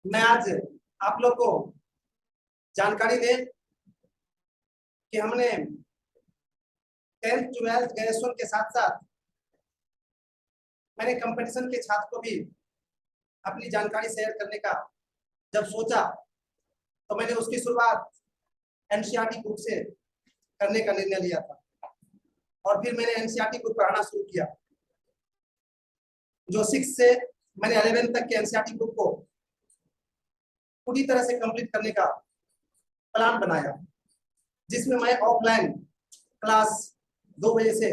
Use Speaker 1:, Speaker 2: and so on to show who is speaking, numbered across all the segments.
Speaker 1: मैं आज आप लोग को जानकारी दें कि हमने 10th 12th ग्रेजुएशन के साथ साथ मैंने कंपटीशन के छात्र को भी अपनी जानकारी शेयर करने का जब सोचा तो मैंने उसकी शुरुआत एनसीईआरटी बुक से करने का निर्णय लिया था और फिर मैंने एनसीईआरटी बुक पढ़ना शुरू किया। जो 6 से मैंने 11 तक के एनसीईआरटी बुक को पूरी तरह से कंप्लीट करने का प्लान बनाया, जिसमें मैं ऑफलाइन क्लास 2 बजे से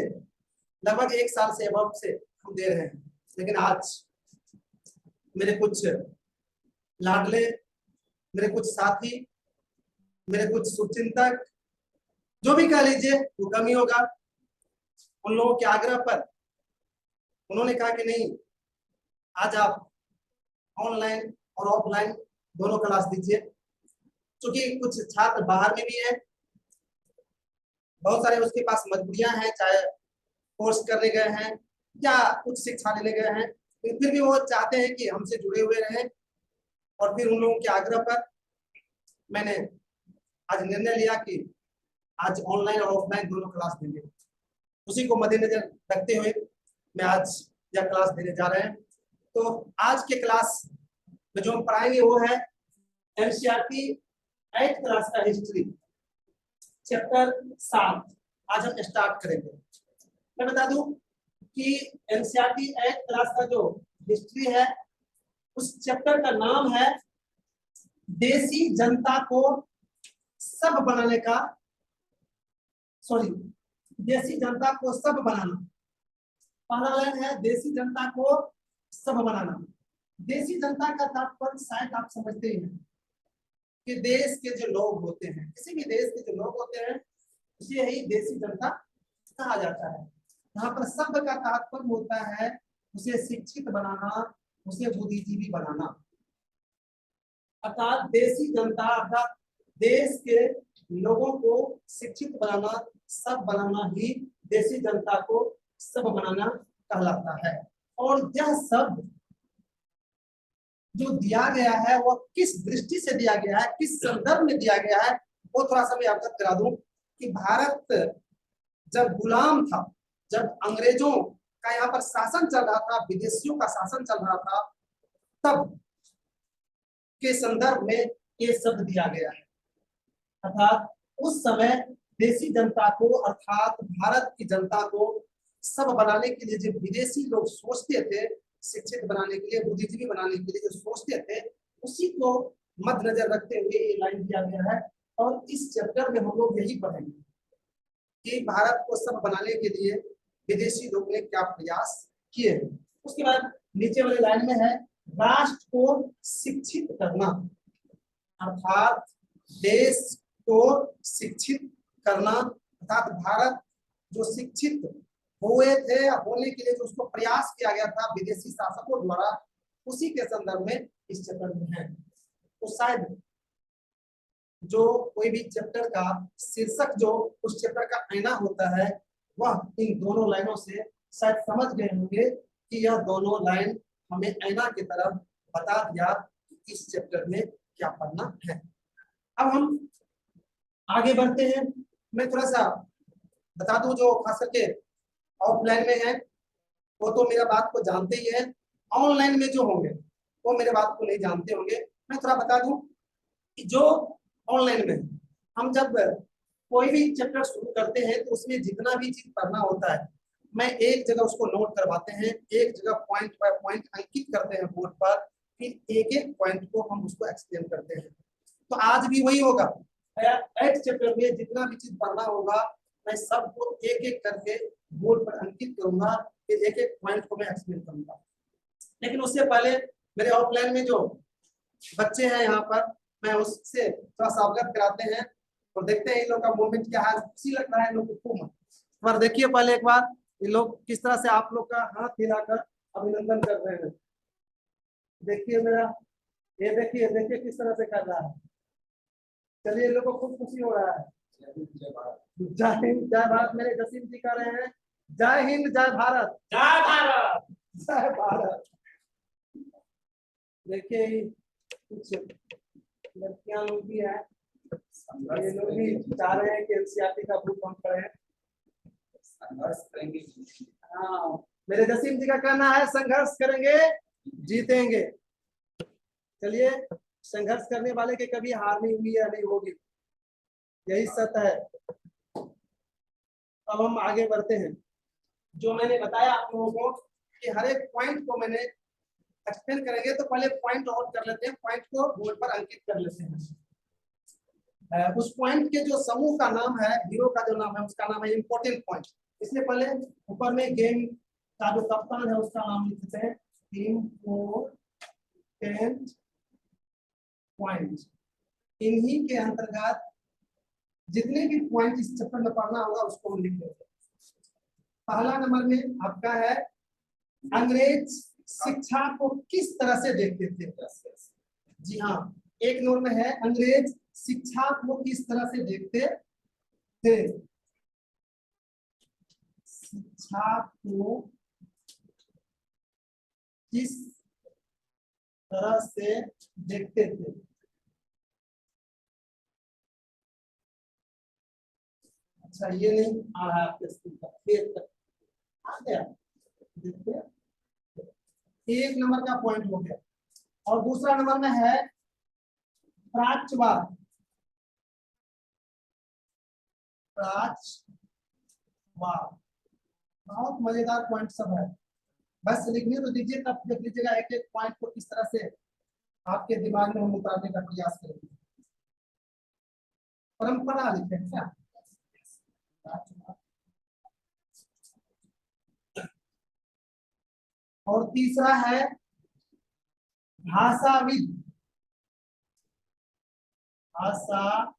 Speaker 1: लगभग 1 साल से अबव से हम दे रहे हैं। लेकिन आज मेरे कुछ लाडले, मेरे कुछ साथी, मेरे कुछ शुभचिंतक, जो भी कह लीजिए वो कमी होगा, उन लोगों के आग्रह पर उन्होंने कहा कि नहीं, आज आप ऑनलाइन और ऑफलाइन दोनों क्लास दीजिए। क्योंकि कुछ छात्र बाहर में भी हैं, बहुत सारे उसके पास मजबूरियां हैं, चाहे कोर्स करने गए हैं या कुछ शिक्षा लेने गए हैं, लेकिन फिर भी वो चाहते हैं कि हमसे जुड़े हुए रहें। और फिर उन लोगों के आग्रह पर मैंने आज निर्णय लिया कि आज ऑनलाइन और ऑफलाइन दोनों क्लास देंगे। उसी को मद्देनजर रखते हुए मैं आज यह क्लास देने जा रहे हैं। तो आज के क्लास में जो हम पढ़ाएंगे वो है एनसीईआरटी 8th क्लास का हिस्ट्री, चैप्टर 7। आज हम स्टार्ट करेंगे। मैं बता दूं कि एनसीईआरटी 8th क्लास का जो हिस्ट्री है, उस चैप्टर का नाम है देसी जनता को सब बनाने का, देसी जनता को सब बनाना। पहला लाइन है देसी जनता को सब बनाना। देसी जनता का तात्पर्य शायद आप समझते ही हैं कि देश के जो लोग होते हैं, किसी भी देश के जो लोग होते हैं, उसे ही देसी जनता कहा जाता है। यहाँ पर शब्द का तात्पर्य होता है उसे शिक्षित बनाना, उसे बुद्धिजीवी बनाना। अर्थात देशी जनता अर्थात देश के लोगों को शिक्षित बनाना, सब बनाना ही देशी जनता को सब बनाना कहलाता है। और यह शब्द जो दिया गया है वह किस दृष्टि से दिया गया है, किस संदर्भ में दिया गया है, वो थोड़ा सा मैं अवगत करा दूं कि भारत जब गुलाम था, जब अंग्रेजों का यहाँ पर शासन चल रहा था, विदेशियों का शासन चल रहा था, तब के संदर्भ में ये शब्द दिया गया है। अर्थात उस समय देशी जनता को अर्थात भारत की जनता को सब बनाने के लिए जो विदेशी लोग सोचते थे, शिक्षित बनाने के लिए, बुद्धिजीवी बनाने के लिए जो सोचते थे, उसी को मद्देनजर रखते हुए ये लाइन दिया गया है। और इस चैप्टर में हम लोग यही पढ़ेंगे कि भारत को सब बनाने के लिए विदेशी लोग ने क्या प्रयास किए हैं। उसके बाद नीचे वाले लाइन में है राष्ट्र को शिक्षित करना, अर्थात देश को शिक्षित करना। अर्थात भारत जो शिक्षित हुए थे, होने के लिए जो उसको प्रयास किया गया था विदेशी शासकों द्वारा, उसी के संदर्भ में इस चैप्टर में है। तो शायद जो कोई भी चैप्टर का शीर्षक जो उस चैप्टर का आईना होता है, वह इन दोनों लाइनों से शायद समझ गए होंगे कि यह दोनों लाइन हमें आईना की तरफ बता दिया कि इस चैप्टर में क्या पढ़ना है। अब हम आगे बढ़ते हैं। मैं थोड़ा सा बता दूं, जो खास करके ऑफलाइन में है वो तो मेरा बात को जानते ही है, ऑनलाइन में जो होंगे वो मेरे बात को नहीं जानते होंगे। मैं थोड़ा बता दूं कि जो ऑनलाइन में हम जब कोई भी चैप्टर शुरू करते हैं तो उसमें जितना भी चीज पढ़ना होता है, मैं एक जगह उसको नोट करवाते हैं, एक जगह पॉइंट बाय पॉइंट अंकित करते हैं बोर्ड पर, फिर एक एक पॉइंट को हम उसको एक्सप्लेन करते हैं। तो आज भी वही होगा। 8th चैप्टर में जितना भी चीज पढ़ना होगा, मैं सबको एक एक करके बोर्ड पर अंकित करूंगा, फिर एक एक पॉइंट को मैं एक्सप्लेन करूंगा। लेकिन उससे पहले मेरे ऑफलाइन में जो बच्चे हैं यहाँ पर, मैं उससे थोड़ा सा अवगत कराते हैं और देखते हैं इन लोग का मूवमेंट क्या है। खुशी लग रहा है इन लोग को खूब। पर देखिए पहले एक बार इन लोग किस तरह से आप लोग का हाथ हिलाकर अभिनंदन कर रहे हैं। देखिए मेरा, ये देखिए देखिए किस तरह से कर रहा है। चलिए इन लोग को खूब खुशी हो रहा है। जय हिंद जय भारत। मेरे जसीम जी कह रहे हैं जय हिंद जय भारत।
Speaker 2: जय भारत
Speaker 1: जय भारत। देखिए कुछ लड़कियां लोग भी है, ये लोग भी चाह रहे हैं कि एनसीईआरटी का बुक हम पढ़ें। संघर्ष करेंगे। हाँ, मेरे जसीम जी का कहना है संघर्ष करेंगे जीतेंगे। चलिए, संघर्ष करने वाले के कभी हार नहीं हुई है, नहीं होगी, यही सत्य है। अब हम आगे बढ़ते हैं। जो मैंने बताया आप लोगों को कि हर एक पॉइंट को मैंने एक्सप्लेन करेंगे, तो पहले पॉइंट नोट कर लेते हैं, पॉइंट को बोर्ड पर अंकित कर लेते हैं। उस पॉइंट के जो समूह का नाम है, हीरो का जो नाम है उसका नाम है इंपॉर्टेंट पॉइंट। इसलिए पहले ऊपर में गेम का जो कप्तान है उसका नाम लिख देते हैं इंपॉर्टेंट पॉइंट। इन्हीं के अंतर्गत जितने भी पॉइंट इस चैप्टर में पढ़ना होगा उसको हम लिख लेते हैं। पहला नंबर में आपका है अंग्रेज शिक्षा को किस तरह से देखते थे। जी हाँ, एक नंबर में है अंग्रेज शिक्षा को किस तरह से देखते थे। शिक्षा को किस तरह से देखते थे। अच्छा, ये नहीं आ रहा है आपके स्क्रीन पर, आ गया, देखिए एक नंबर का पॉइंट हो गया। और दूसरा नंबर में है प्राच्यवाद। प्राच्यवाद बहुत मजेदार पॉइंट सब है, बस लिखने तो दीजिए, तब देख लीजिएगा एक एक पॉइंट को किस तरह से आपके दिमाग में हम उतारने का प्रयास करेंगे। परंपरा लिखे क्या। और तीसरा है भाषाविद। भाषाविद।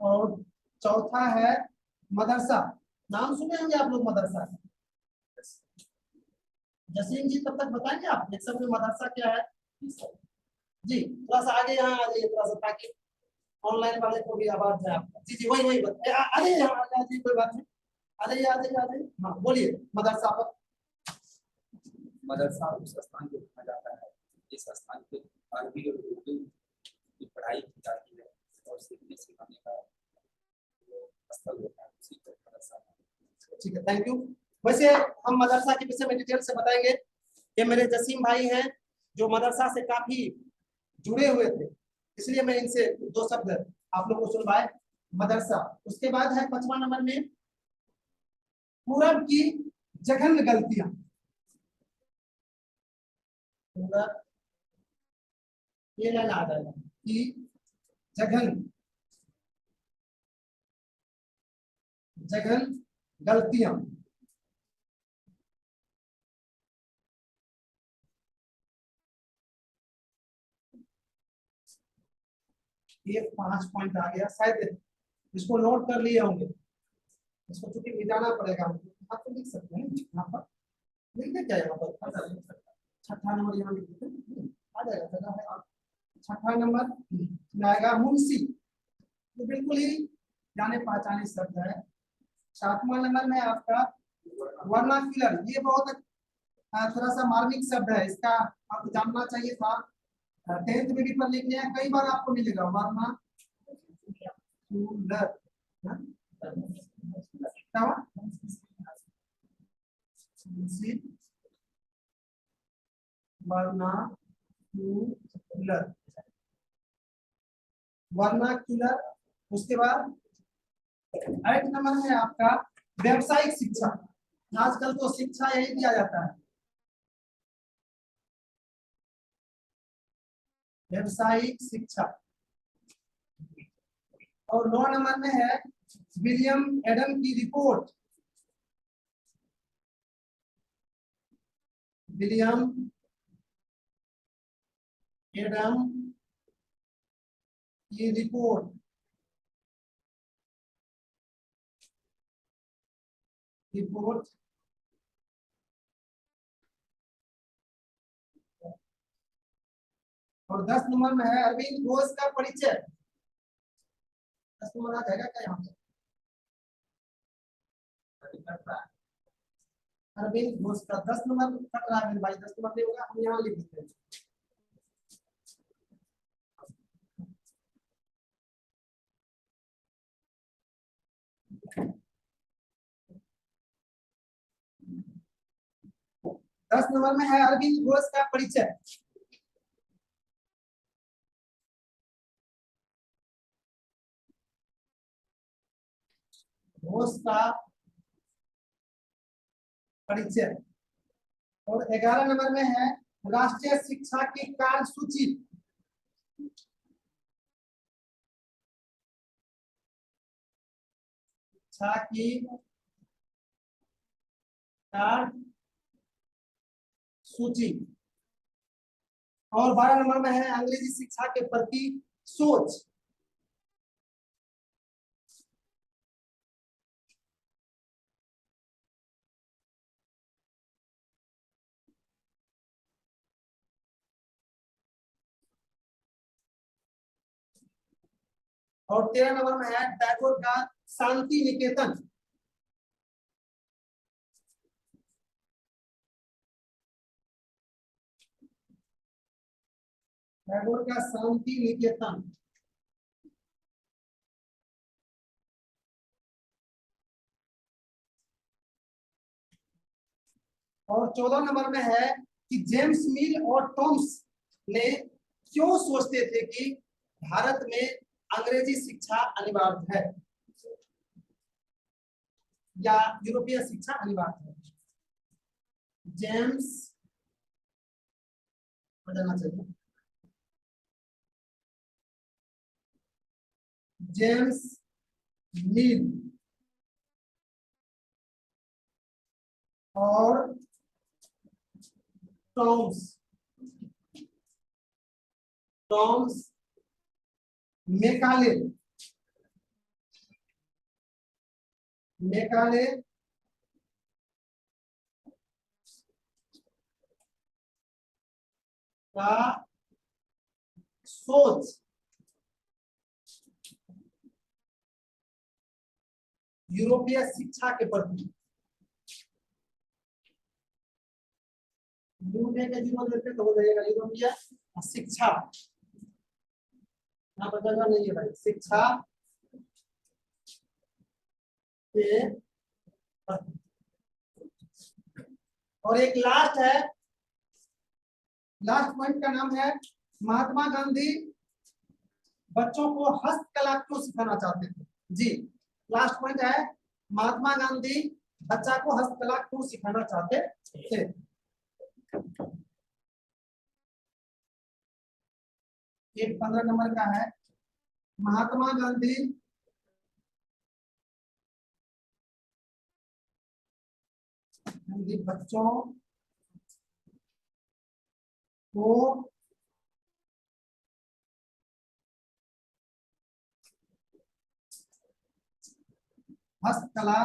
Speaker 1: और चौथा है मदरसा। नाम सुने होंगे आप लोग मदरसा। जसीम जी तब तक बताएंगे आप एक सब में मदरसा क्या है। जी थोड़ा सा आगे यहाँ आ जाइए थोड़ा सा, ताकि ऑनलाइन वाले को भी आवाज जाए आपका। जी जी वही अरे यहाँ आ जाइए, कोई बात नहीं, आ जाइए आ जाइए आ जाइए। हाँ बोलिए मदरसा पर।
Speaker 2: मदरसा उस स्थान को कहा जाता है जिस स्थान पे अरबी और उर्दू की पढ़ाई की जाती है और सीखने सिखाने का स्थल होता है, उसी को मदरसा।
Speaker 1: ठीक है, थैंक यू। वैसे हम मदरसा के विषय में डिटेल से बताएंगे। ये मेरे जसीम भाई हैं जो मदरसा से काफी जुड़े हुए थे, इसलिए मैं इनसे दो शब्द आप लोग को सुनवाए। मदरसा, उसके बाद है 5वां नंबर में पूरब की जघन्य गलतियां। ये लाइन आ जाएगा कि जघन्य गलतियां। ये 5 पॉइंट आ गया, शायद इसको नोट कर लिए होंगे, इसको चूंकि मिटाना पड़ेगा हमको। आप तो लिख सकते हैं यहाँ पर, लिखते क्या यहाँ पर, छठा नंबर यहाँ लिख देते हैं, आ जाएगा जगह है। छठा नंबर में आएगा मुंशी, तो बिल्कुल ही जाने पहचाने शब्द है। 7वां नंबर में आपका वर्नाक्युलर, ये बहुत थोड़ा सा मार्मिक शब्द है, इसका आपको जानना चाहिए था। 10th में भी पर लिख लिया, कई बार आपको मिलेगा वर्नाक्युलर। वर्नाक्युलर। उसके बाद 8 नंबर में आपका व्यावसायिक शिक्षा। आजकल तो शिक्षा यही दिया जाता है, व्यावसायिक शिक्षा। और 9 नंबर में है विलियम एडम की रिपोर्ट। विलियम एडम की रिपोर्ट। और 10 नंबर में है अरविंद घोष का परिचय। 10 नंबर आ जाएगा क्या यहाँ पे। अरविंद घोष का 10 नंबर कट रहा है मेरे भाई, 10 नंबर नहीं होगा, हम यहाँ लिख देते हैं। दस नंबर में है अरविंद घोष का परिचय। घोष का परिचय। और 11 नंबर में है राष्ट्रीय शिक्षा की कार्यसूची। शिक्षा की कार्यसूची। और 12 नंबर में है अंग्रेजी शिक्षा के प्रति सोच। और 13 नंबर में है टैगोर का शांति निकेतन। टैगोर का शांति निकेतन। और 14 नंबर में है कि जेम्स मिल और टॉम्स ने क्यों सोचते थे कि भारत में अंग्रेजी शिक्षा अनिवार्य है या यूरोपीय शिक्षा अनिवार्य है। जेम्स बताना चाहिए, जेम्स मिल और टॉम्स मेकाले का सोच यूरोपीय शिक्षा के प्रति। जीरो देते तो हो जाएगा यूरोपीय शिक्षा, यहाँ बदलना नहीं है भाई, शिक्षा के प्रति। और एक लास्ट है, लास्ट पॉइंट का नाम है महात्मा गांधी बच्चों को हस्तकला क्यों सिखाना चाहते थे। जी, लास्ट पॉइंट है महात्मा गांधी बच्चा को हस्तकला क्यों सिखाना चाहते थे। एक 15 नंबर का है महात्मा गांधी बच्चों को हस्तकला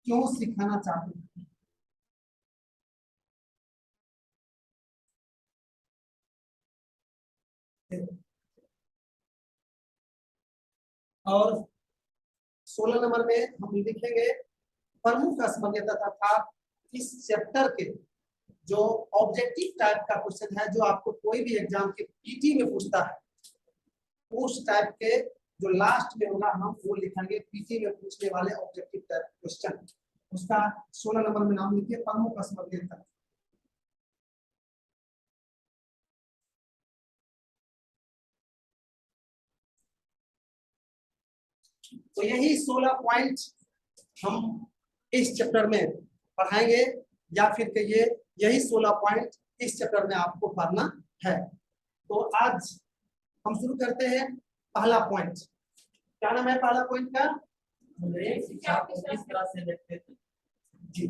Speaker 1: क्यों सिखाना चाहते थे। और 16 नंबर में हम लिखेंगे प्रमुख असमानता तथा इस चैप्टर के जो ऑब्जेक्टिव टाइप का क्वेश्चन है, जो आपको कोई भी एग्जाम के पीटी में पूछता है, उस टाइप के जो लास्ट में होगा हम वो लिखेंगे पीटी में पूछने वाले ऑब्जेक्टिव टाइप क्वेश्चन। उसका 16 नंबर में नाम लिखिए प्रमुख असमानता। तो यही 16 पॉइंट हम इस चैप्टर में पढ़ाएंगे, या फिर कहिए यही 16 पॉइंट इस चैप्टर में आपको पढ़ना है। तो आज हम शुरू करते हैं पहला पॉइंट। क्या नाम है पहला पॉइंट का? शिक्षा को किस तरह से देखते थे। जी,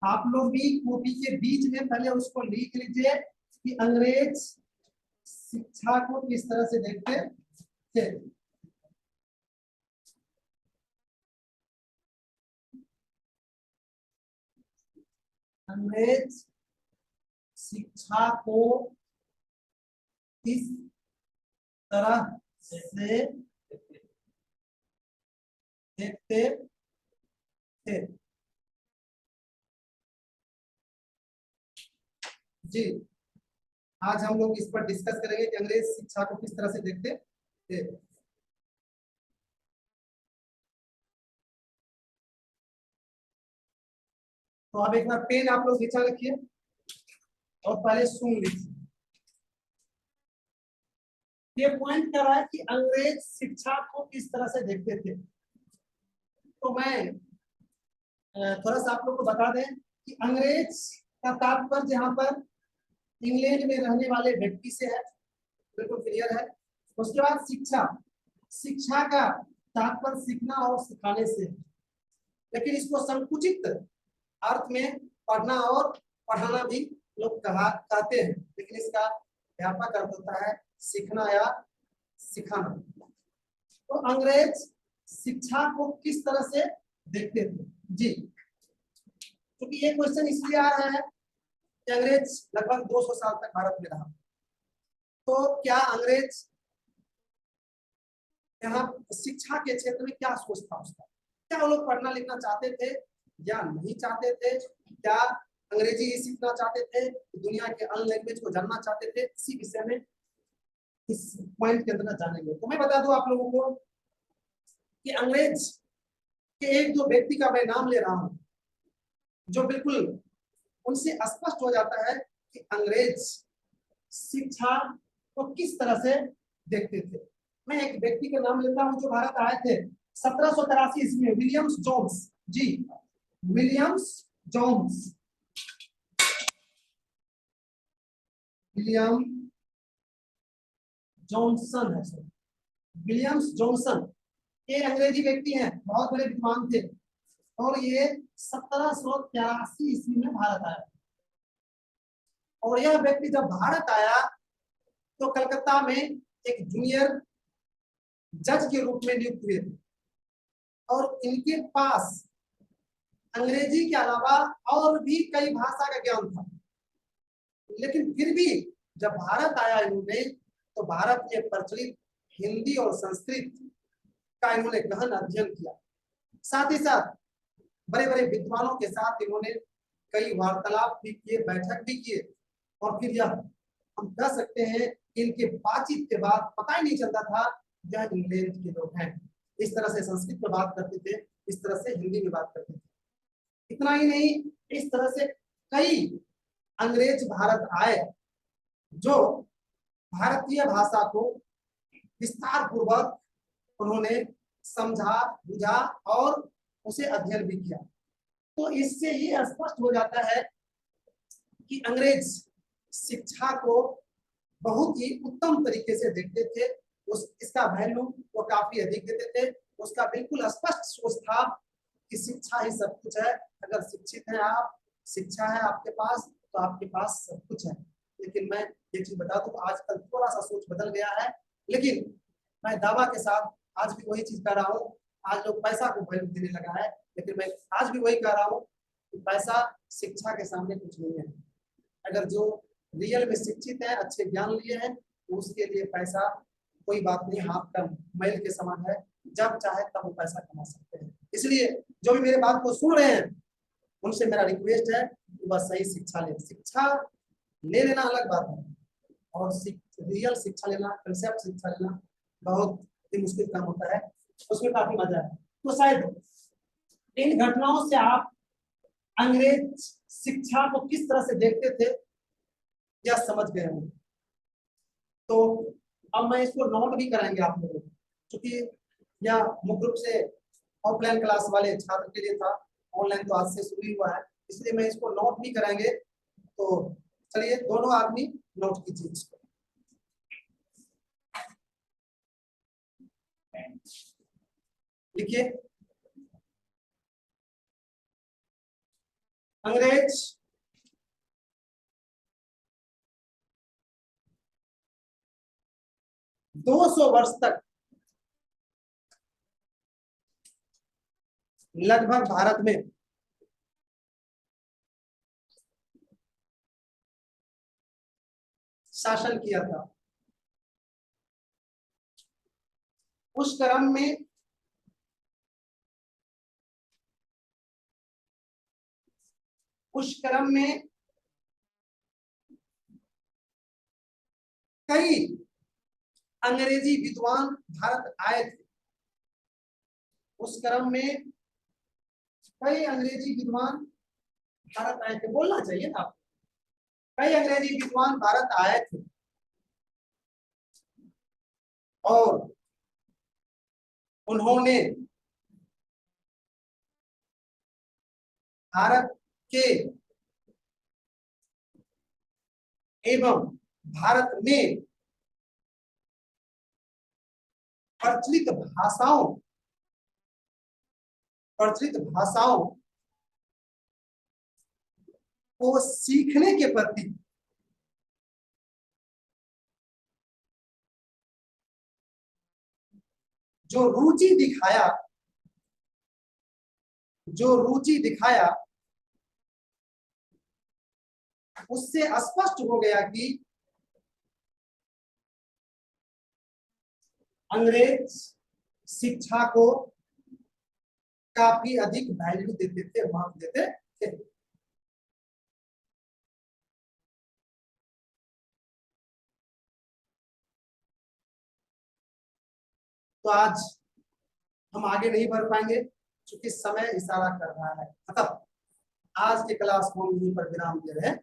Speaker 1: आप लोग भी कॉपी के बीच में पहले उसको लिख लीजिए कि अंग्रेज शिक्षा को किस तरह से देखते थे। अंग्रेज शिक्षा को किस तरह से देखते थे। जी, आज हम लोग इस पर डिस्कस करेंगे कि अंग्रेज शिक्षा को किस तरह से देखते थे। तो अब एक बार पेन आप लोग नीचे रखिए और पहले सुन लीजिए। ये पॉइंट कर रहा है कि अंग्रेज शिक्षा को किस तरह से देखते थे। तो मैं थोड़ा सा आप लोग को बता दें कि अंग्रेज का तात्पर्य यहाँ पर इंग्लैंड में रहने वाले व्यक्ति से है, बिल्कुल क्लियर है। उसके बाद शिक्षा, शिक्षा का तात्पर्य सीखना और सिखाने से, लेकिन इसको संकुचित अर्थ में पढ़ना और पढ़ाना भी लोग कहते हैं, लेकिन इसका व्यापक अर्थ होता है सीखना या सिखाना। तो अंग्रेज शिक्षा को किस तरह से देखते थे जी, क्योंकि ये क्वेश्चन इसलिए आ रहा है कि अंग्रेज लगभग 200 साल तक भारत में रहा। तो क्या अंग्रेज यहाँ शिक्षा के क्षेत्र में क्या सोच था उसका, क्या वो लोग पढ़ना लिखना चाहते थे या नहीं चाहते थे, क्या अंग्रेजी ही सीखना चाहते थे, दुनिया के अन्य लैंग्वेज को जानना चाहते थे, इसी विषय में इस पॉइंट के अंदर जानेंगे। तो मैं बता दूं आप लोगों को कि अंग्रेज के एक दो व्यक्ति का मैं नाम ले रहा हूं जो बिल्कुल उनसे स्पष्ट हो जाता है कि अंग्रेज शिक्षा को किस तरह से देखते थे। मैं एक व्यक्ति का नाम लेता हूं जो भारत आए थे 1783 ईस्वी में, विलियम्स जोन्स जी, विलियम्स जोन्स, विलियम जॉनसन है सर, विलियम्स जॉनसन। ये अंग्रेजी व्यक्ति हैं, बहुत बड़े विद्वान थे और ये 1783 ईस्वी में भारत आया। और यह व्यक्ति जब भारत आया तो कलकत्ता में एक जूनियर जज के रूप में नियुक्त हुए थे और इनके पास अंग्रेजी के अलावा और भी कई भाषा का ज्ञान था। लेकिन फिर भी जब भारत आया इन्होंने, तो भारत में प्रचलित हिंदी और संस्कृत का इन्होंने गहन अध्ययन किया। साथ ही साथ बड़े बड़े विद्वानों के साथ इन्होंने कई वार्तालाप भी किए, बैठक भी किए, और फिर यह हम कह सकते हैं इनके बातचीत के बाद पता ही नहीं चलता था यह इंग्लैंड के लोग हैं। इस तरह से संस्कृत में बात करते थे, इस तरह से हिंदी में बात करते थे। इतना ही नहीं, इस तरह से कई अंग्रेज भारत आए जो भारतीय भाषा को विस्तार पूर्वक उन्होंने समझा, बुझा और उसे अध्ययन भी किया। तो इससे ये स्पष्ट हो जाता है कि अंग्रेज शिक्षा को बहुत ही उत्तम तरीके से देखते थे। इसका वैल्यू वो काफी अधिक देते थे। उसका बिल्कुल स्पष्ट सोच था कि शिक्षा ही सब कुछ है। अगर शिक्षित हैं आप, शिक्षा है आपके पास, तो आपके पास सब कुछ है। लेकिन मैं ये चीज बता दूं, आजकल थोड़ा सा सोच बदल गया है, लेकिन मैं दावा के साथ आज भी वही चीज कर रहा हूँ। आज लोग पैसा को वैल्यू देने लगा है, लेकिन मैं आज भी वही कह रहा हूँ कि पैसा शिक्षा के सामने कुछ नहीं है। अगर जो रियल में शिक्षित है, अच्छे ज्ञान लिए हैं, तो उसके लिए पैसा कोई बात नहीं, हाथ का मैल के समान है। जब चाहे तब वो पैसा कमा सकते हैं। इसलिए जो भी मेरे बात को सुन रहे हैं उनसे मेरा रिक्वेस्ट है कि बस सही शिक्षा ले। शिक्षा ले लेना अलग बात है, और रियल शिक्षा लेना, कंसेप्ट शिक्षा लेना बहुत ही मुश्किल काम होता है, उसमें काफी मजा है। तो शायद इन घटनाओं से आप अंग्रेज शिक्षा को किस तरह से देखते थे यह समझ गए होंगे। तो अब मैं इसको नोट भी कराएंगे आप लोगों को, क्योंकि यह मुख्य रूप से ऑफलाइन क्लास वाले छात्र के लिए था, ऑनलाइन तो आज से शुरू ही हुआ है, इसलिए मैं इसको नोट भी कराएंगे। तो चलिए दोनों आदमी नोट कीजिए इसको। लिखिए, अंग्रेज 200 वर्ष तक लगभग भारत में शासन किया था। उस क्रम में उस क्रम में कई अंग्रेजी विद्वान भारत आए थे। उस क्रम में कई अंग्रेजी विद्वान भारत आए थे। बोलना चाहिए ना आपको। कई अंग्रेजी विद्वान भारत आए थे और उन्होंने भारत के एवं भारत में प्रचलित भाषाओं को सीखने के प्रति जो रुचि दिखाया उससे स्पष्ट हो गया कि अंग्रेज शिक्षा को काफी अधिक वैल्यू देते थे, महत्व देते थे। तो आज हम आगे नहीं बढ़ पाएंगे क्योंकि समय इशारा कर रहा है। अतः आज के क्लास को हम यहीं पर विराम दे रहे हैं।